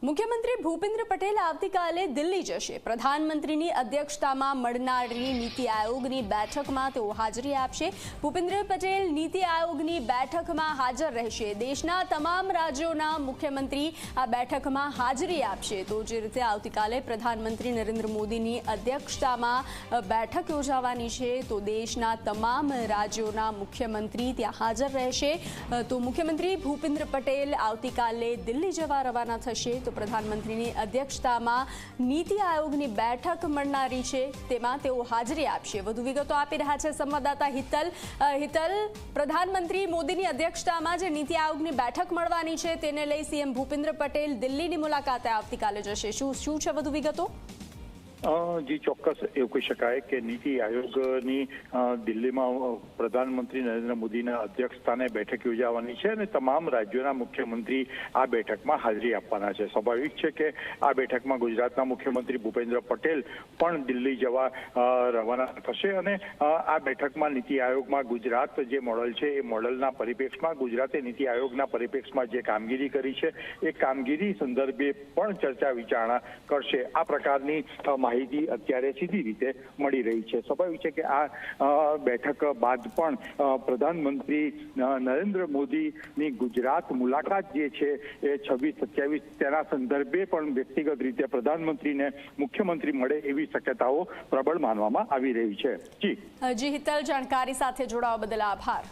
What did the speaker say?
મુખ્યમંત્રી ભૂપેન્દ્ર પટેલ આવતીકાલે દિલ્હી જશે। પ્રધાનમંત્રીની અધ્યક્ષતામાં મળનારી નીતિ આયોગની બેઠકમાં તેઓ હાજરી આપશે। ભૂપેન્દ્ર પટેલ નીતિ આયોગની બેઠકમાં હાજર રહેશે। દેશના તમામ રાજ્યોના મુખ્યમંત્રી આ બેઠકમાં હાજરી આપશે। તો જે રીતે આવતીકાલે પ્રધાનમંત્રી નરેન્દ્ર મોદીની અધ્યક્ષતામાં બેઠક યોજાવાની છે, તો દેશના તમામ રાજ્યોના મુખ્યમંત્રી ત્યાં હાજર રહેશે। તો મુખ્યમંત્રી ભૂપેન્દ્ર પટેલ આવતીકાલે દિલ્હી જવા રવાના થશે। તો પ્રધાનમંત્રીની અધ્યક્ષતામાં નીતિ આયોગની બેઠક મળનારી છે, તેમાં તેઓ હાજરી આપશે। વધુ વિગતો આપી રહ્યા છે સંવાદદાતા હિતલ। પ્રધાનમંત્રી મોદીની અધ્યક્ષતામાં જે નીતિ આયોગની બેઠક મળવાની છે, તેને લઈ સીએમ ભૂપેન્દ્ર પટેલ દિલ્હીની મુલાકાતે આવતીકાલે જશે। શું છે વધુ વિગતો? જી ચોક્કસ એવું કહી શકાય કે નીતિ આયોગની દિલ્હીમાં પ્રધાનમંત્રી નરેન્દ્ર મોદીના અધ્યક્ષસ્થાને બેઠક યોજાવાની છે અને તમામ રાજ્યોના મુખ્યમંત્રી આ બેઠકમાં હાજરી આપવાના છે। સ્વાભાવિક છે કે આ બેઠકમાં ગુજરાતના મુખ્યમંત્રી ભૂપેન્દ્ર પટેલ પણ દિલ્હી જવા રવાના થશે અને આ બેઠકમાં નીતિ આયોગમાં ગુજરાત જે મોડલ છે એ મોડલના પરિપ્રેક્ષમાં ગુજરાતે નીતિ આયોગના પરિપ્રેક્ષમાં જે કામગીરી કરી છે એ કામગીરી સંદર્ભે પણ ચર્ચા વિચારણા કરશે। આ પ્રકારની માહિતી અત્યારે સીધી રીતે મળી રહી છે। સ્વાભાવિક છે કે આ બેઠક બાદ પણ પ્રધાનમંત્રી નરેન્દ્ર મોદીની ગુજરાત મુલાકાત જે છે એ 26-27 તેના સંદર્ભે પણ વ્યક્તિગત રીતે પ્રધાનમંત્રીને મુખ્યમંત્રી મળે એવી શક્યતાઓ પ્રબળ માનવામાં આવી રહી છે। જી હિતલ, જાણકારી સાથે જોડાવા બદલ આભાર।